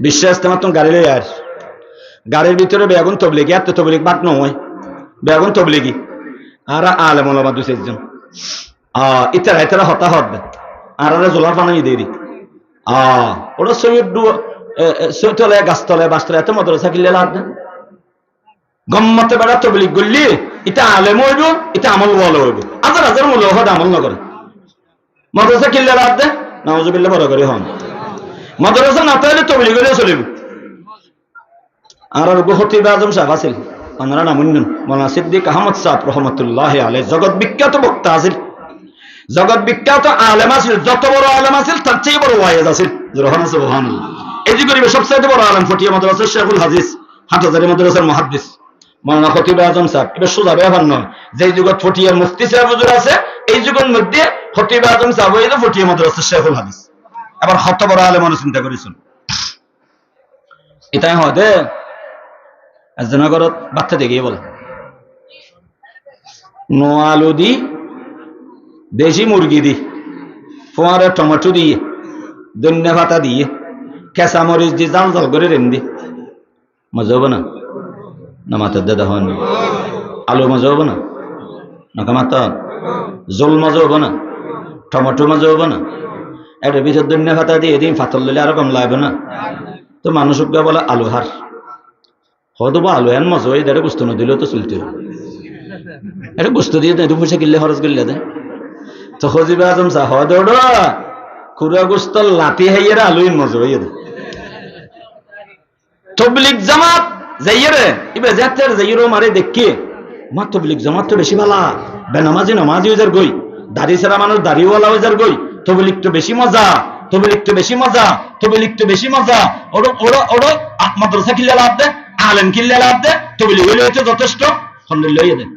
বিশ্বাস তোমার তো গাড়ি লই আর গাড়ির ভিতরে বেগুন তবলিগি আর তো তবলিগ বাট নয় বেগুন তবলিগি আর আলেম ওলামা দুই চারজন ইতারা হতাহত আর জোলার পানি দেরি ওরা সৈতলে গাছতলে বাঁচতলে এত মাদ্রাসা কিনলে লাভ না গম্মতে বেড়া তবলিগ করলি এটা আলেম হইব এটা আমল বল হইব হাজার হাজার মূল্য হদ আমল নগরে মাদ্রাসা কিনলে লাভ দে নাউজুবিল্লাহ বড় করে হন মাদ্রাসা না তাইলে তবলিগ হইলে চলিব আর খতিব আজম সাহেব আছিল ওনারা নাম মৌলানা সিদ্দিক আহমদ সাহেব রহমতুল্লাহ আলাইহি জগৎ বিখ্যাত বক্তা আছিল জগৎ বিখ্যাত আলেম আছিল যত বড় আলেম আছিল তার চেয়ে বড় ওয়াইজ আছিল সুবহানাল্লাহ এই যে গরিবের সবচেয়ে বড় আলেম ফটিয়া মাদ্রাসার শেখুল হাদিস হাটহাজারী মাদ্রাসার মুহাদ্দিস মৌলানা খতিব আজম সাহেব এটা সোজা ব্যাপার নয় যে যুগত ফটিয়ার মুফতি সাহেব হুজুর আছে এই যুগের মধ্যে খতিব আজম সাহেব এই ফটিয়া মাদ্রাসার শেখুল হাদিস আবার কত বড় আলেম চিন্তা করেছেন এটাই হয় দে একজনগরত বাচ্চা দেখিয়ে বলে নোয়ালু দি দেশি মুরগি দি ফোয়ারে টমেটো দিয়ে ধনিয়া পাতা দিয়ে কেঁচা মরিচ দিয়ে জাল জাল করে রেন দি মজা হবো না না মাথার দাদা হন আলু মজা হবো না নাকা মাথা জোল মজা হবো না টমেটো মজা হবো না এটার ভিতর ধনিয়া পাতা দিয়ে দিন ফাতল দিলে আরো কম লাগবে না তো মানুষ বলে আলু হার হয়তো বা আলু এন মজা হয় এটা গুস্ত না দিলেও তো চলতে এটা গুস্ত দিয়ে দেয় দু পয়সা কিনলে খরচ করলে দেয় তো খতিব আজম চা হদ খুরা গুস্ত লাতি হাইয়ের আলুইন মজা হইয়ে দেয় তবলিগ জামাত যাইয়ে এবার যাচ্ছে যাইয়েরও মারে দেখি মা তবলিগ জামাত তো বেশি ভালা বেনামাজি নামাজি হয়ে যার গই দাড়ি ছাড়া মানুষ দাড়িওয়ালা হয়ে যার গই তবলিগ তো বেশি মজা তবলিগ তো বেশি মজা তবলিগ তো বেশি মজা ওরা ওরা ওরা মাদ্রাসা কিনলে লাভ দেয় আলেম কিনলে লাভ দেয় তবলিগ হইলে হচ্ছে যথেষ্ট আলহামদুলিল্লাহ হইয়ে দেয়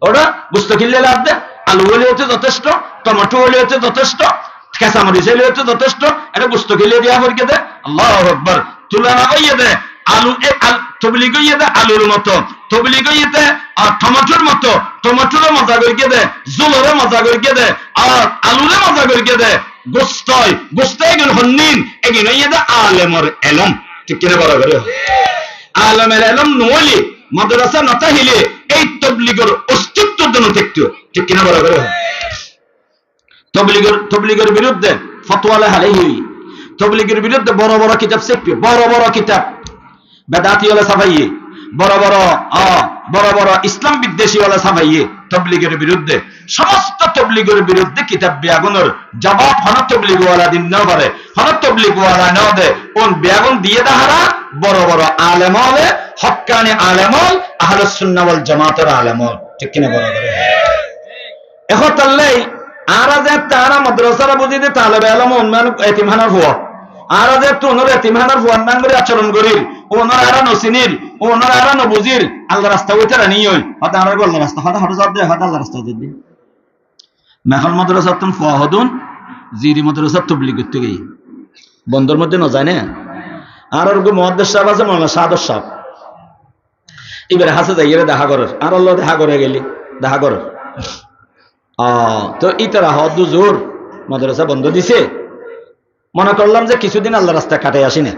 ওরা গুস্ত কিনলে লাভ দেয় আলু হইলে হচ্ছে যথেষ্ট টমেটো হইলে হচ্ছে যথেষ্ট কেঁচা মরিচ হইলে হচ্ছে যথেষ্ট এটা গুস্ত কিনলে দেওয়া পরকে দেয় আল্লাহু আকবার তুলনা হইয়ে দেয় আলু তবলিগ হইয়ে দেয় আলুর মতো তবলিগ হইয়ে দেয় আর টমেটোর মতো টমেটোরে মজা করিয়ে দেয় জোলরে মজা করিয়ে দেয় আর আলুরে মজা করিয়ে দেয় গোস্ত এগুলো হন্নিন এগুলো হইয়ে দেয় আলেমর এলম ঠিক কিনা বড় করে আলেমের এলম নইলে মাদ্রাসা না তাহিলে এই তবলিগের অস্তিত্বের জন্য থাকতো ঠিক কিনা বড় করে তবলিগের বিরুদ্ধে ফতোয়া লেখালেখি তবলিগের বিরুদ্ধে বড় বড় কিতাব শেখবে বড় বড় কিতাব বেদাতি ওয়ালা সাফাইয়ে বড় বড় ইসলাম বিদ্বেষী ওয়ালা সাফাইয়ে তবলিগের বিরুদ্ধে সমস্ত তবলিগের বিরুদ্ধে কিতাব বেয়াগুনের জবাব হন তবলিগ ওয়ালা দিন না পারে হন তবলিগ ওয়ালা না দে কোন বেয়াগুন দিয়ে দাহারা বড় বড় আলেম হলে হক্কানি আলেম হল আহলুস সুন্নাহ ওয়াল জামাতের আলেম হল ঠিক কিনা বড় করে এখন তাহলে আরা যে তারা মাদ্রাসারা বুঝি দে তালেবে আলেম উন্নয়ন এতিমখানার হুয়া আর যে তোনর এতিমখানার হুয়ান নাম করে আচরণ করিল ওনার আরা নসিনিল ওনার আরা নবুজিল আল্লাহ রাস্তা হইতে রানি হই হয়তো আর বললাম রাস্তা হয়তো হঠাৎ জবাব দেয় হয়তো আল্লাহ রাস্তা দিদি মেখল মাদ্রাসা তুম ফাহাদুন জিরি মাদ্রাসা তবলিগ করতে গিয়ে বন্দর মধ্যে না যায় না আর ওর মুহাদ্দিস সাহেব আছে মাওলানা সাদর সাহেব এবারে হাসে যাইয়ে দেখা করার আর আল্লাহ দেখা করে গেলি দেখা করার তো ইতারা হদ জোর মাদ্রাসা বন্ধ দিছে মনে করলাম যে কিছুদিন আল্লাহ রাস্তা কাটে আসি না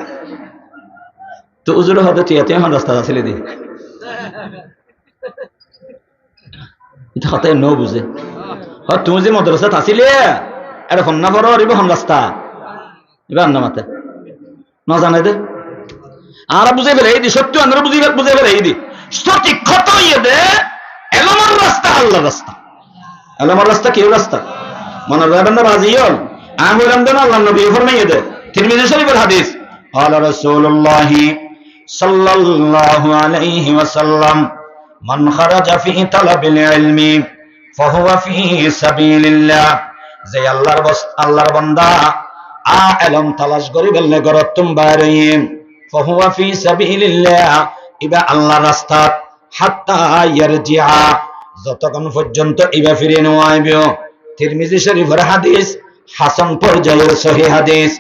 তো উজুর হতে টিয়াতে এখন রাস্তা আসলে দি এটা হতে ন বুঝে তুমি যে মাদ্রাসাত আসিলে এটা হন্না পর এবার হন রাস্তা এবার না মাতে না জানে দে আর বুঝে ফেলে এই দি সত্য আমরা বুঝে ফেলে এই দি সঠিক কত ইয়ে দে এলমার রাস্তা আল্লাহ রাস্তা এলমার রাস্তা কেউ রাস্তা মনে রাখবেন না রাজিয়ন আমি বললাম দেন আল্লাহ নবী ফরমাইয়ে দে তিরমিজি শরীফের হাদিস আলা রাসূলুল্লাহ সাল্লাল্লাহু আলাইহি ওয়াসাল্লাম মান খারাজা ফি তালাবিল ইলমি ফাহুয়া ফি সাবিলিল্লাহ যে আল্লাহর বান্দা ইলম তালাশ করি বললে গরতুম বাইরিন ফাহুয়া ফি সাবিলিল্লাহ ইবা আল্লাহর রাস্তা হাত্তা ইয়ারজিআ যতক্ষণ পর্যন্ত ইবা ফিরে নয়াইবে তিরমিজি শরীফের হাদিস হাসান পর্যায়ের সহিহ হাদিস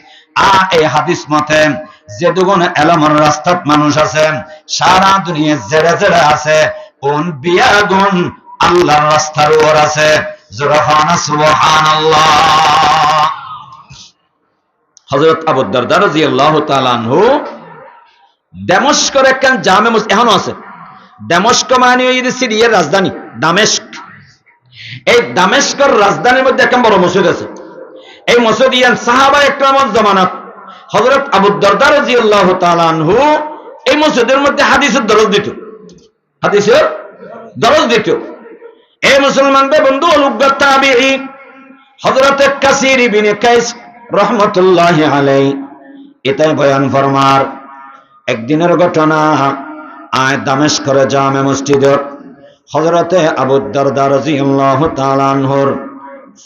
এই হাদিস মতে যে দুগুণ এলমের রাস্তাত মানুষ আছে সারা দুনিয়া জেড়ে জেড়ে আছে কোন বিয়াগুণ আল্লাহর রাস্তার উপর আছে সুবহানাল্লাহ হযরত আবু দারদা রাদিয়াল্লাহু তাআলা আনহু দামেস্কের একখান জামে মসজিদ এখনো আছে। দামেস্ক মানে ওই সিরিয়ার রাজধানী দামেস্ক। এই দামেস্কের রাজধানীর মধ্যে একটা বড় মসজিদ আছে। এই মসজিদ ইয়ান সাহাবা একরামের জামানাত হযরত আবু দারদা রাদিয়াল্লাহু তাআলা আনহু এই মসজিদের মধ্যে হাদিসের দরজ দিত, হাদিসের দরজ দিত। এই মুসলমান বন্ধু অনুজ্ঞ তাবিঈ হযরত কাসির ইবনে কাইস রহমাতুল্লাহি আলাইহি এটাই বয়ান ফরমার একদিনের ঘটনা। দামেস্কের জামে মসজিদত হযরতে আবু দারদা রাদিয়াল্লাহু তাআলা আনহুর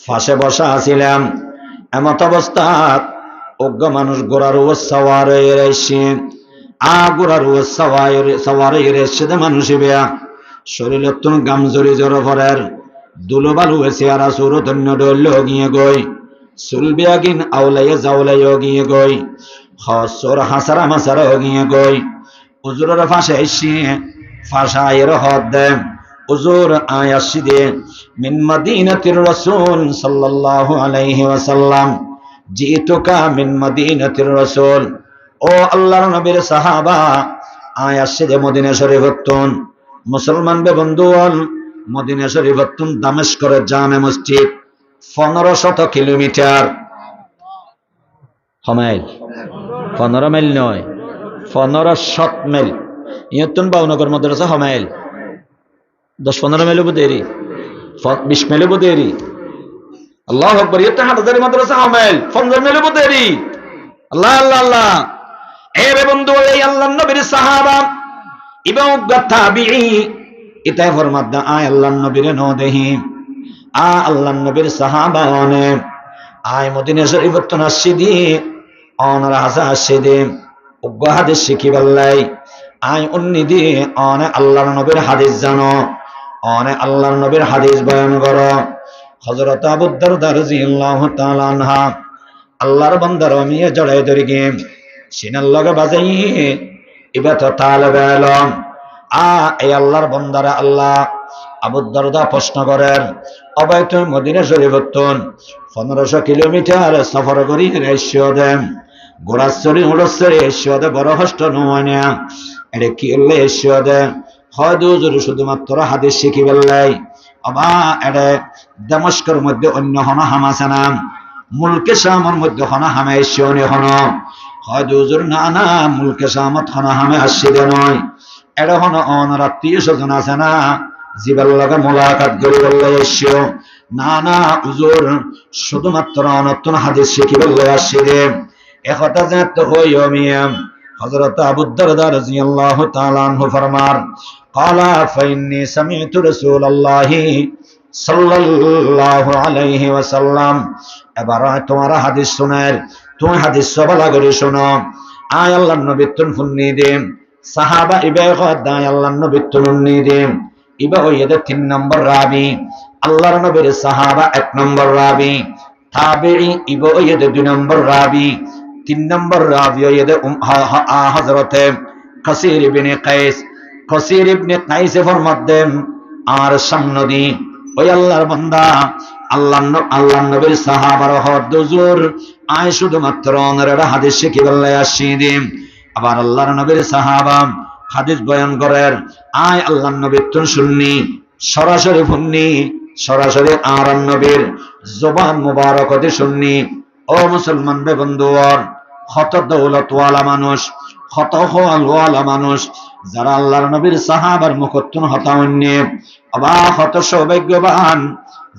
পাশে বসা আছিলাম। এমত অবস্থাত অজ্ঞ মানুষ গোড়ার উপর সওয়ার হয়ে রয়েছে। গোড়ার উপর সওয়ার হয়ে রয়েছে মানুষ বেয়া শরীরের তুন গাম জড়ি জড় ভরের দুলো বালু এসে আর সুর ধন্য ডল গিয়ে গই চুল বিয়াগিন আউলাইয়ে জাউলাইও গিয়ে গই হসর হাসারা মাসারা গিয়ে গই উজুরের ফাঁসে এসে ফাঁসা এর হদ দেন উজুর আয়াসি দে মিন মদিনাতির রাসূল সাল্লাল্লাহু আলাইহি ওয়াসাল্লাম জিতুকা মিন মদিনাতির রাসূল। ও আল্লাহর নবীর সাহাবা আয়াসি দে মদিনা শরীফতুন মুসলমান বন্ধুগণ মদিনা শরীফতুন দামেস্কের জামে মসজিদ 1500 কিলোমিটার মাইল 15 মাইল নয় 1500 মাইল ইয়তুন বাউনগর মাদ্রাসা মাইল 10-15 মাইল দেরি 20 মাইল দেরি আল্লাহু আকবার ইয়তুন হাজারি মাদ্রাসা মাইল 15 মাইল দেরি আল্লাহ আল্লাহ আল্লাহ। এ বন্ধু এই আল্লাহর নবীর সাহাবা এবং তাবিঈ ইতাই ফরমাদ আয় আল্লাহর নবীর নো দেহি আল্লাহর নবীর সাহাবা অনে আয় মদিনা শরীফতুন আসিদি অনরা হাসা আসিদি উগ্র হাদিস শিখিবাল্লাই আয় উন্নি দি অনে আল্লাহর নবীর হাদিস জানো অনে আল্লাহর নবীর হাদিস বয়ান করো। হযরত আবু দারদা রাদিয়াল্লাহু তাআলা আনহা আল্লাহর বান্দার মিয়ে জড়াই ধরে গে সিনার লগে বাজাই ইবা তো তালেবে ইলম এই আল্লাহর বান্দারা আল্লাহ আবু দারদা প্রশ্ন করেন অবাই তুমি মদিনা শরীফতুন 1500 কিলোমিটার সফর করি রেশিও দেন গোড়াচড়ি উড়াচড়ি এসিও দে বড় কষ্ট নয় না এটা কি হলে এসিও দে হয়তো শুধুমাত্র হাদিস শিখি বেললাই অবা এটা দামেস্কের মধ্যে অন্য হন হাম আছে না মুলকে শামের মধ্যে হন হামে এসিও নে হন হয়তো না না মুলকে শামত হন হামে আসছে দে নয় এটা হন অনরাত্মীয় স্বজন আছে না জীবের লগে মোলাকাত করে বললে এসিও না না হুজুর শুধুমাত্র নতুন হাদিস শিখি বললে আসছে দে একথা জানতে হইও মিয়া। হযরত আবু দারদা রাদিয়াল্লাহু তাআলা আনহু ফরমান ক্বালা ফাইন্নী সামি'তু রাসূলুল্লাহি সাল্লাল্লাহু আলাইহি ওয়াসাল্লাম। এবার তোমার হাদিস শোনার তুমি হাদিস সবালা করে শোনো। আয় আল্লাহর নবী তুন ফুন্নি দেন সাহাবা ইবে খদায় আল্লাহর নবী তুন ফুন্নি দেন ইবা হইতে 3 নম্বর রাবি আল্লাহর নবীর সাহাবা 1 নম্বর রাবি তাবিঈ ইবা হইতে 2 নম্বর রাবি 3 নম্বর রাবি হইতে হযরতে কাসির ইবনে কাইস ফরমাতেন আর সামনে ওই আল্লাহর বান্দা আল্লাহর নবীর সাহাবার হদ হুজুর আয় শুধুমাত্র ওনারা হাদিস শিখি বললে আসি দিন আবার আল্লাহর নবীর সাহাবা হাদিস বয়ান করেন আয় আল্লাহর নবীর তুন শুননি সরাসরি ফুননি সরাসরি আর নবীর জবান মুবারক হতে শুননি। ও মুসলমান বন্ধুগণ কত দৌলতওয়ালা মানুষ কত হওয়ালা মানুষ যারা আল্লাহর নবীর সাহাবার মুখতুন হতাওন্যে আবা কত সৌভাগ্যবান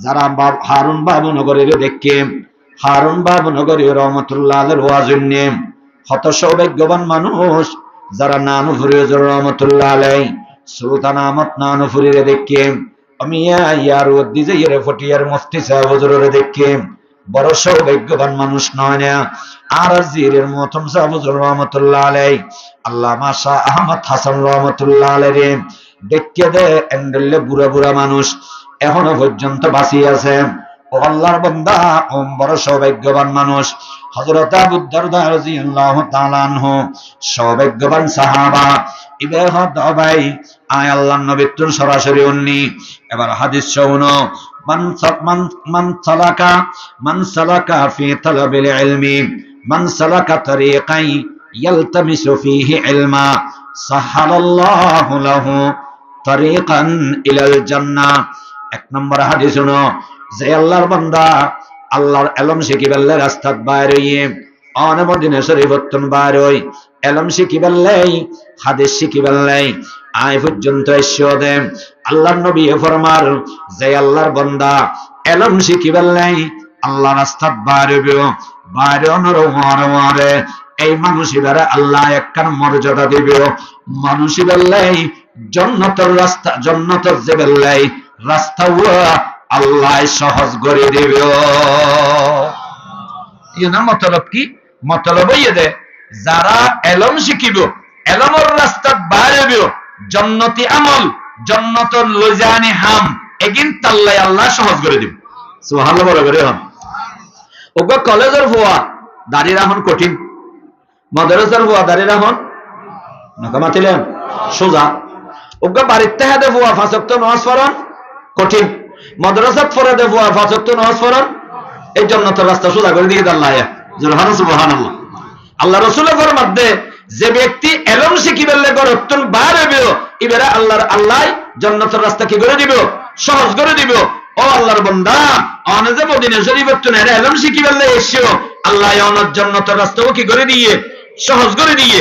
যারা হারুন বাবু নগরীর দেখে হারুন বাবু নগরী রহমতুল্লাহ আলাইহির ওয়াজন্যে কত সৌভাগ্যবান মানুষ যারা নানুফুরি রহমতুল্লাহ আলাইহি সুলতান আহমদ নানুফুরির দেখে আমি ইয়ার উদ্দিজে ইয়ার ফটিয়ার মুফতি সাহেব হুজুরের দেখে বড় সৌভাগ্যবান মানুষ নয় না। আর জিরের মতম সাহেব হুজুর রহমতুল্লাহ আলাইহি আল্লামা শাহ আহমদ হাসান রহমতুল্লাহ আলাইহি দেখে দে এন্ডলে বুড়া বুড়া মানুষ এখনো পর্যন্ত বাঁচিয়ে আছে। ও আল্লাহর বান্দা বড় সৌভাগ্যবান মানুষ হযরত আবু দারদা রাদিয়াল্লাহু তাআলা আনহু সৌভাগ্যবান সাহাবা ইবে হদ ভাই আয় আল্লাহর নবী তুন সরাসরি উন্নি। এবার হাদিস শুনো মান সালাকা ফি তালাবিল ইলমি মান সালাকা তারিকাই ইয়ালতামিসু ফীহি ইলমা সাহালাল্লাহু লাহু তারিকান ইলাল জান্নাহ। এক নম্বর হাদিস শুনো, যে আল্লাহর বান্দা আল্লাহর ইলম শিখিবেলে রাস্তাত বাইর হইয়ে অনে মদিনা শরীফতন বাইর হই ইলম শিখিবেলে হাদিস শিখিবেলে আয় পর্যন্ত এসে দেন আল্লাহর নবী ফরমার, যে আল্লাহর বান্দা ইলম শিখিবেলে আল্লাহ রাস্তাত বাইর হইবে বাইরে অনরে এই মানুষেরা আল্লাহ একখান মর্যাদা দিবে। মানুষেরা জান্নাতের রাস্তা জান্নাতের যে বেলাই রাস্তা আল্লাহ সহজ করে দিবে। ইনা মতলব কি? মতলব দে যারা ইলম শিখিব ইলমের রাস্তাত বাইরে জান্নাতি আমল জান্নাতুল লজানি হাম এগিন তাল্লাই আল্লাহ সহজ করে দিবে। সুবহানাল্লাহ বলে করে হন। ওগো কলেজের ফুয়া দাড়ি রাখুন কঠিন, মাদ্রাসার ফুয়া দাড়ি রাখুন নাকা মাতিলেন সোজা। ওগো বাড়িতে হাতে ফুয়া 5 ওয়াক্ত নামাজ পড়ুন কঠিন, মাদ্রাসাত পড়ে দে ফুয়া 5 ওয়াক্ত নামাজ পড়ুন এই জান্নাতের রাস্তা সোজা করে দিয়ে আল্লাহ। সুবহানাল্লাহ। আল্লাহ রাসূলের ফরমান দে যে ব্যক্তি ইলম শিখিবেলে গরতন বার হইবে ইবেরা আল্লাহর আল্লাহ জান্নাতের রাস্তা কি করে দিবে? সহজ করে দিবে। ও আল্লাহর বান্দা অনেজে মদিনা শরীফের তো ইলম শিখিবেলে এসেও আল্লাহ অনার জান্নাতের রাস্তাও কি করে দিয়ে? সহজ করে দিয়ে।